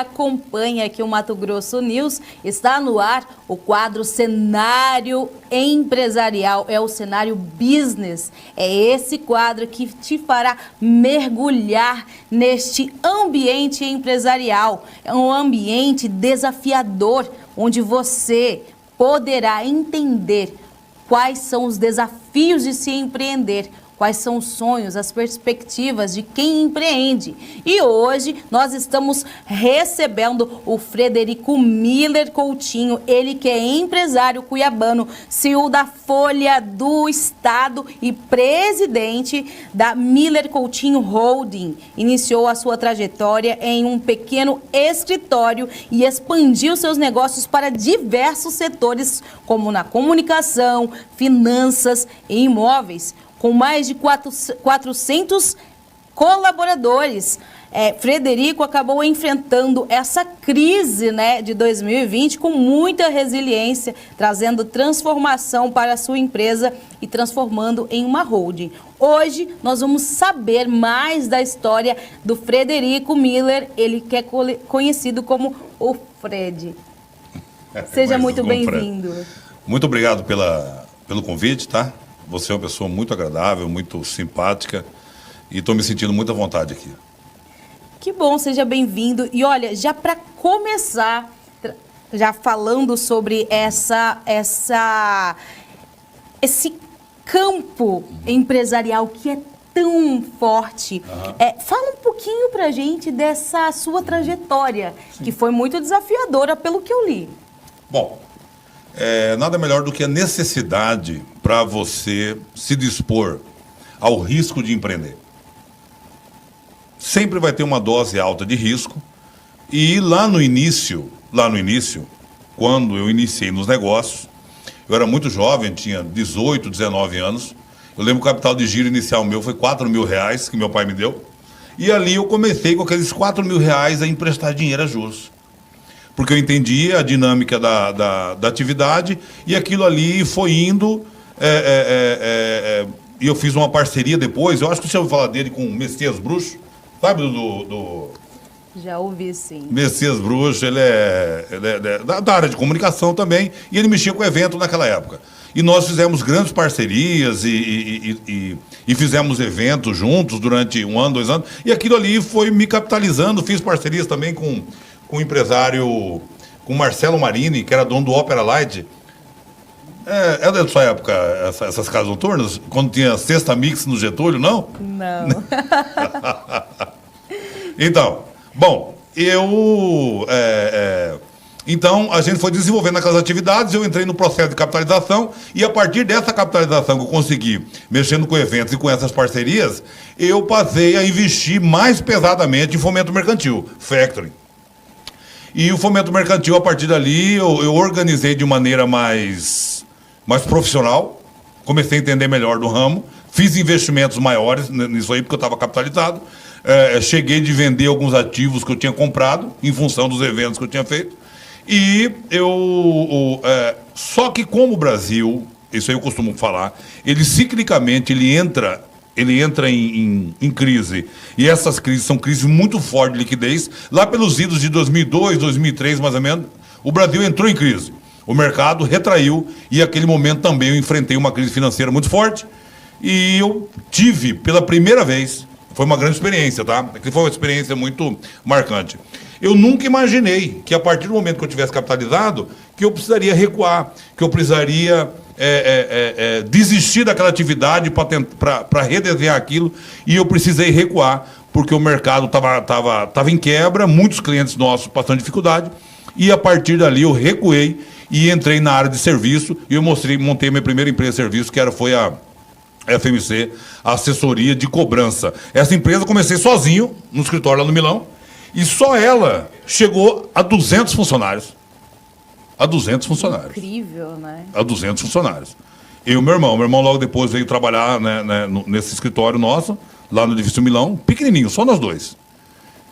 Acompanha aqui o Mato Grosso News, está no ar o quadro Cenário Empresarial, é o cenário business. É esse quadro que te fará mergulhar neste ambiente empresarial. É um ambiente desafiador, onde você poderá entender quais são os desafios de se empreender, quais são os sonhos, as perspectivas de quem empreende. E hoje nós estamos recebendo o Frederico Miller Coutinho, ele que é empresário cuiabano, CEO da Folha do Estado e presidente da Miller Coutinho Holding. Iniciou a sua trajetória em um pequeno escritório e expandiu seus negócios para diversos setores, como na comunicação, finanças e imóveis. Com mais de 400 colaboradores, Frederico acabou enfrentando essa crise, de 2020 com muita resiliência, trazendo transformação para a sua empresa e transformando em uma holding. Hoje nós vamos saber mais da história do Frederico Miller, ele que é conhecido como o Fred. Seja muito bem-vindo. Muito obrigado pelo convite, tá? Você é uma pessoa muito agradável, muito simpática e estou me sentindo muito à vontade aqui. Que bom, seja bem-vindo. E olha, já para começar, já falando sobre esse campo empresarial que é tão forte, fala um pouquinho para a gente dessa sua trajetória, que foi muito desafiadora pelo que eu li. Bom, nada melhor do que a necessidade para você se dispor ao risco de empreender. Sempre vai ter uma dose alta de risco e lá no início, quando eu iniciei nos negócios, eu era muito jovem, tinha 18, 19 anos, eu lembro que o capital de giro inicial meu foi R$4.000 que meu pai me deu, e ali eu comecei com aqueles R$4.000 a emprestar dinheiro a juros. Porque eu entendi a dinâmica da atividade e aquilo ali foi indo. E eu fiz uma parceria depois, eu acho que você ouviu falar dele com o Messias Bruxo, sabe Já ouvi, sim. Messias Bruxo, ele é da área de comunicação também, e ele mexia com evento naquela época. E nós fizemos grandes parcerias e fizemos eventos juntos durante 1 ano, 2 anos, e aquilo ali foi me capitalizando, fiz parcerias também com o empresário, com Marcelo Marini, que era dono do Opera Light. É da sua época, essas casas noturnas? Quando tinha Sexta Mix no Getúlio, não? Não. Então, bom, então, a gente foi desenvolvendo aquelas atividades, eu entrei no processo de capitalização e a partir dessa capitalização que eu consegui, mexendo com eventos e com essas parcerias, eu passei a investir mais pesadamente em fomento mercantil, factoring. E o fomento mercantil, a partir dali, eu organizei de maneira mais profissional, comecei a entender melhor do ramo, fiz investimentos maiores nisso aí, porque eu estava capitalizado, cheguei de vender alguns ativos que eu tinha comprado, em função dos eventos que eu tinha feito, e só que como o Brasil, isso aí eu costumo falar, ele ciclicamente, ele entra em crise. E essas crises são crises muito fortes de liquidez. Lá pelos idos de 2002, 2003, mais ou menos, o Brasil entrou em crise. O mercado retraiu e, naquele momento, também eu enfrentei uma crise financeira muito forte. E eu tive, pela primeira vez, foi uma grande experiência, tá? Aquilo foi uma experiência muito marcante. Eu nunca imaginei que, a partir do momento que eu tivesse capitalizado, que eu precisaria recuar, que eu precisaria desistir daquela atividade para redesenhar aquilo, e eu precisei recuar, porque o mercado estava em quebra, muitos clientes nossos passando dificuldade, e a partir dali eu recuei e entrei na área de serviço, e eu montei a minha primeira empresa de serviço, foi a FMC, a assessoria de cobrança. Essa empresa eu comecei sozinho, no escritório lá no Milão, e só ela chegou a 200 funcionários. A 200 funcionários. Incrível, né? A 200 funcionários. Eu e meu irmão logo depois veio trabalhar nesse escritório nosso, lá no edifício Milão, pequenininho, só nós dois.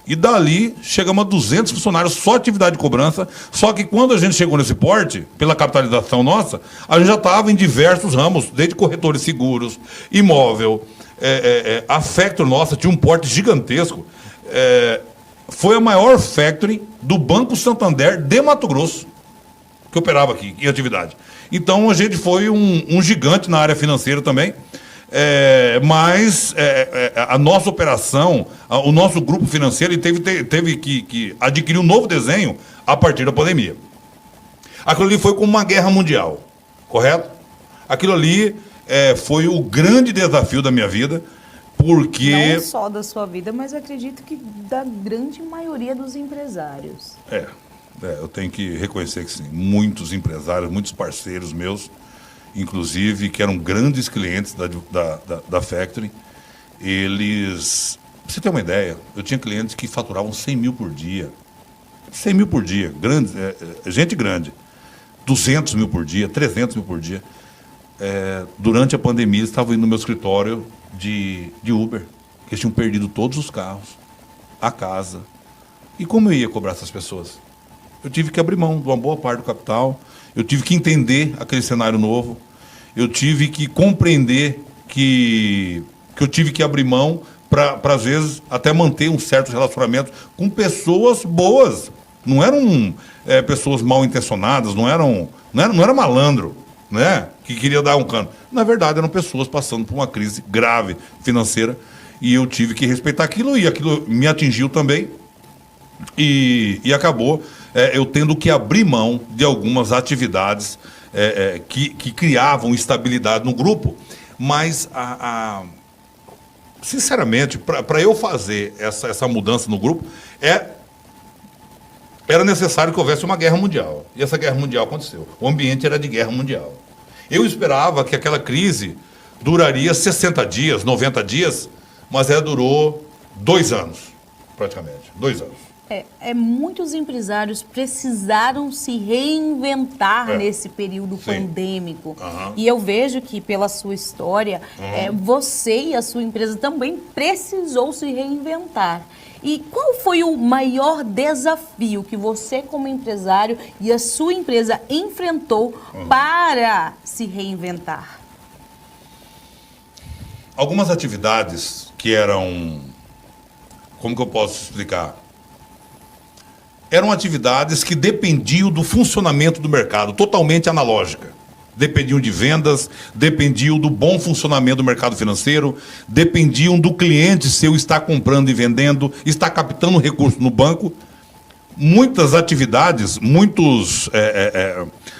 E dali chegamos a 200 funcionários, só atividade de cobrança, só que quando a gente chegou nesse porte, pela capitalização nossa, a gente já estava em diversos ramos, desde corretores de seguros, imóvel, a Factor nossa tinha um porte gigantesco, foi a maior factory do Banco Santander de Mato Grosso, que operava aqui em atividade. Então a gente foi um gigante na área financeira também, mas a nossa operação, o nosso grupo financeiro teve que adquirir um novo desenho a partir da pandemia. Aquilo ali foi como uma guerra mundial, correto? Aquilo ali foi o grande desafio da minha vida, porque... Não só da sua vida, mas eu acredito que da grande maioria dos empresários. Eu tenho que reconhecer que sim, muitos empresários, muitos parceiros meus, inclusive, que eram grandes clientes da Factory, eles... Pra você ter uma ideia, eu tinha clientes que faturavam 100 mil por dia. 100 mil por dia, grande, gente grande. 200 mil por dia, 300 mil por dia. Durante a pandemia, eles estavam indo no meu escritório de Uber, que eles tinham perdido todos os carros, a casa. E como eu ia cobrar essas pessoas? Eu tive que abrir mão de uma boa parte do capital, eu tive que entender aquele cenário novo, eu tive que compreender que eu tive que abrir mão para, às vezes, até manter um certo relacionamento com pessoas boas. Não eram pessoas mal intencionadas, não era malandro, né, que queria dar um cano. Na verdade, eram pessoas passando por uma crise grave financeira e eu tive que respeitar aquilo e aquilo me atingiu também e acabou eu tendo que abrir mão de algumas atividades que criavam estabilidade no grupo, mas sinceramente, para eu fazer essa mudança no grupo, era necessário que houvesse uma guerra mundial. E essa guerra mundial aconteceu. O ambiente era de guerra mundial. Eu esperava que aquela crise duraria 60 dias, 90 dias, mas ela durou 2 anos, praticamente. 2 anos. Muitos empresários precisaram se reinventar nesse período pandêmico. E eu vejo que, pela sua história, você e a sua empresa também precisou se reinventar. E qual foi o maior desafio que você, como empresário, e a sua empresa enfrentou para se reinventar? Algumas atividades que eram... Como que eu posso explicar? Eram atividades que dependiam do funcionamento do mercado, totalmente analógica. Dependiam de vendas, dependiam do bom funcionamento do mercado financeiro, dependiam do cliente seu estar comprando e vendendo, estar captando recurso no banco. Muitas atividades,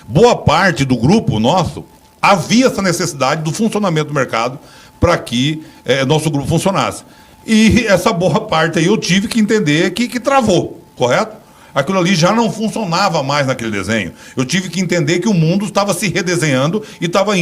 boa parte do grupo nosso, havia essa necessidade do funcionamento do mercado para que nosso grupo funcionasse. E essa boa parte aí eu tive que entender que travou, correto? Aquilo ali já não funcionava mais naquele desenho. Eu tive que entender que o mundo estava se redesenhando e estava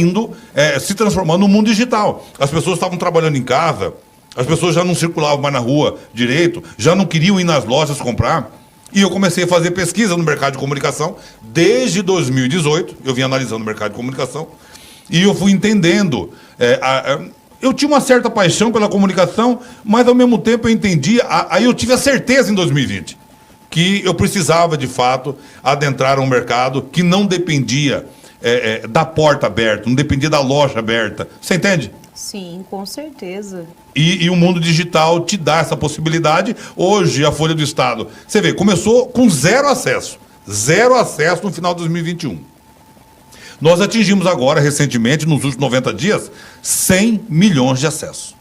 se transformando no mundo digital. As pessoas estavam trabalhando em casa, as pessoas já não circulavam mais na rua direito, já não queriam ir nas lojas comprar. E eu comecei a fazer pesquisa no mercado de comunicação. Desde 2018, eu vim analisando o mercado de comunicação e eu fui entendendo... eu tinha uma certa paixão pela comunicação, mas ao mesmo tempo eu entendia... Aí eu tive a certeza em 2020 que eu precisava, de fato, adentrar um mercado que não dependia da porta aberta, não dependia da loja aberta. Você entende? Sim, com certeza. E o mundo digital te dá essa possibilidade. Hoje, a Folha do Estado, você vê, começou com 0 acesso. 0 acesso no final de 2021. Nós atingimos agora, recentemente, nos últimos 90 dias, 100 milhões de acessos.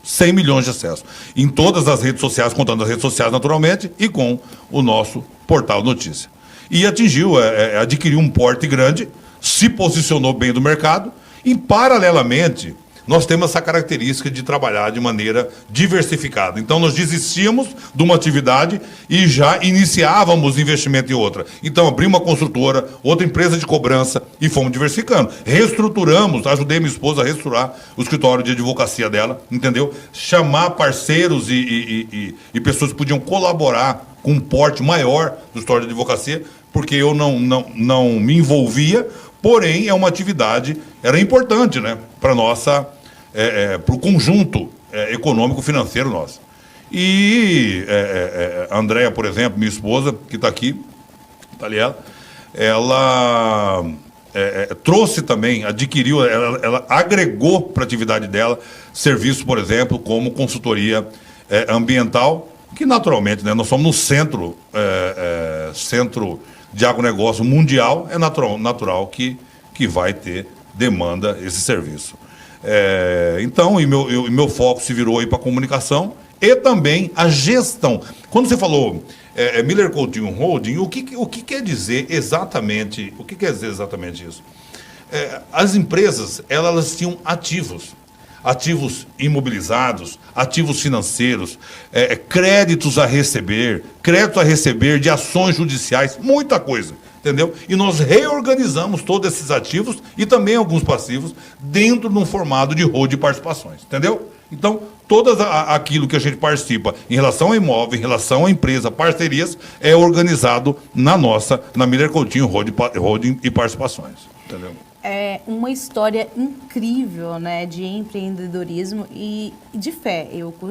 100 milhões de acessos. Em todas as redes sociais, contando as redes sociais naturalmente, e com o nosso portal Notícia. E adquiriu um porte grande, se posicionou bem no mercado, e paralelamente, nós temos essa característica de trabalhar de maneira diversificada. Então, nós desistíamos de uma atividade e já iniciávamos investimento em outra. Então, abrimos uma construtora, outra empresa de cobrança e fomos diversificando. Reestruturamos, ajudei minha esposa a reestruturar o escritório de advocacia dela, entendeu? Chamar parceiros e pessoas que podiam colaborar com um porte maior do escritório de advocacia, porque eu não me envolvia. Porém, é uma atividade, era importante, né, para o conjunto econômico financeiro nosso. E a Andréia, por exemplo, minha esposa, que está aqui, tá ali ela trouxe também, adquiriu, ela agregou para a atividade dela serviços, por exemplo, como consultoria ambiental, que naturalmente, né, nós somos no centro, centro de agronegócio mundial, é natural que vai ter demanda esse serviço. Então, meu foco se virou aí para a comunicação e também a gestão. Quando você falou Miller Coutinho Holding, o que quer dizer exatamente? O que quer dizer exatamente isso? As empresas, elas tinham ativos imobilizados, ativos financeiros, créditos a receber de ações judiciais, muita coisa, entendeu? E nós reorganizamos todos esses ativos e também alguns passivos dentro de um formato de holding de participações, entendeu? Então, aquilo que a gente participa em relação ao imóvel, em relação à empresa, parcerias, é organizado na Miller Coutinho Holding e Participações, entendeu? É uma história incrível, né, de empreendedorismo e de fé.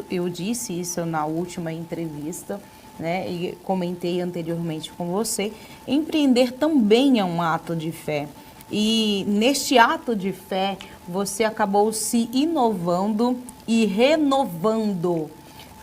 Eu disse isso na última entrevista, né, e comentei anteriormente com você. Empreender também é um ato de fé. E neste ato de fé, você acabou se inovando e renovando,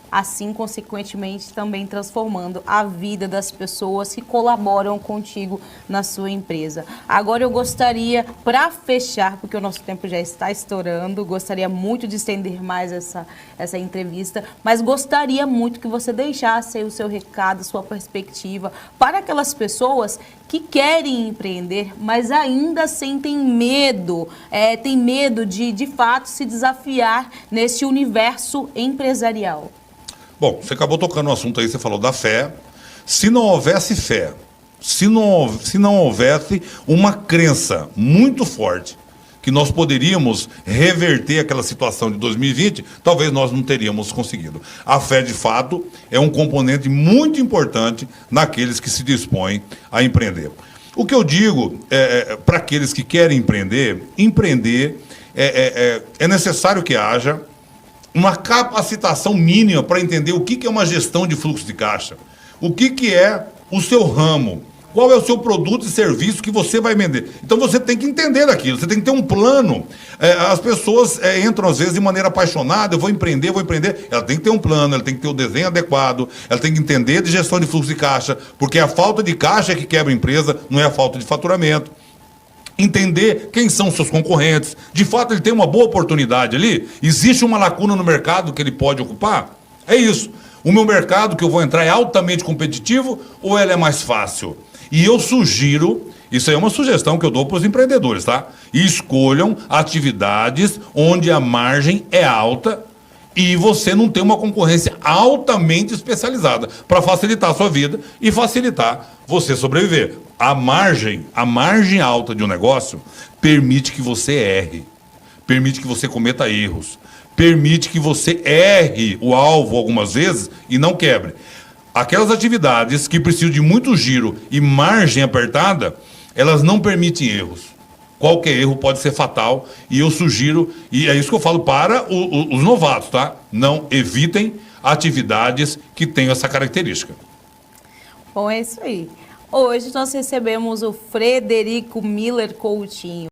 assim, consequentemente, também transformando a vida das pessoas que colaboram contigo na sua empresa. Agora eu gostaria, para fechar, porque o nosso tempo já está estourando, gostaria muito de estender mais essa entrevista, mas gostaria muito que você deixasse aí o seu recado, sua perspectiva, para aquelas pessoas que querem empreender, mas ainda sentem medo, tem medo de fato, se desafiar nesse universo empresarial. Bom, você acabou tocando no assunto aí, você falou da fé. Se não houvesse fé, se não houvesse uma crença muito forte que nós poderíamos reverter aquela situação de 2020, talvez nós não teríamos conseguido. A fé, de fato, é um componente muito importante naqueles que se dispõem a empreender. O que eu digo para aqueles que querem empreender é necessário que haja uma capacitação mínima para entender o que é uma gestão de fluxo de caixa, o que é o seu ramo, qual é o seu produto e serviço que você vai vender. Então você tem que entender daquilo, você tem que ter um plano. As pessoas entram às vezes de maneira apaixonada, eu vou empreender. Ela tem que ter um plano, ela tem que ter o desenho adequado, ela tem que entender de gestão de fluxo de caixa, porque a falta de caixa é que quebra a empresa, não é a falta de faturamento. Entender quem são seus concorrentes. De fato, ele tem uma boa oportunidade ali? Existe uma lacuna no mercado que ele pode ocupar? É isso. O meu mercado que eu vou entrar é altamente competitivo ou ele é mais fácil? E eu sugiro, isso aí é uma sugestão que eu dou para os empreendedores, tá? Escolham atividades onde a margem é alta e você não tem uma concorrência altamente especializada para facilitar a sua vida e facilitar você sobreviver. A margem alta de um negócio permite que você erre, permite que você cometa erros, permite que você erre o alvo algumas vezes e não quebre. Aquelas atividades que precisam de muito giro e margem apertada, elas não permitem erros. Qualquer erro pode ser fatal e eu sugiro, e é isso que eu falo para os novatos, tá? Não evitem atividades que tenham essa característica. Bom, é isso aí. Hoje nós recebemos o Frederico Miller Coutinho.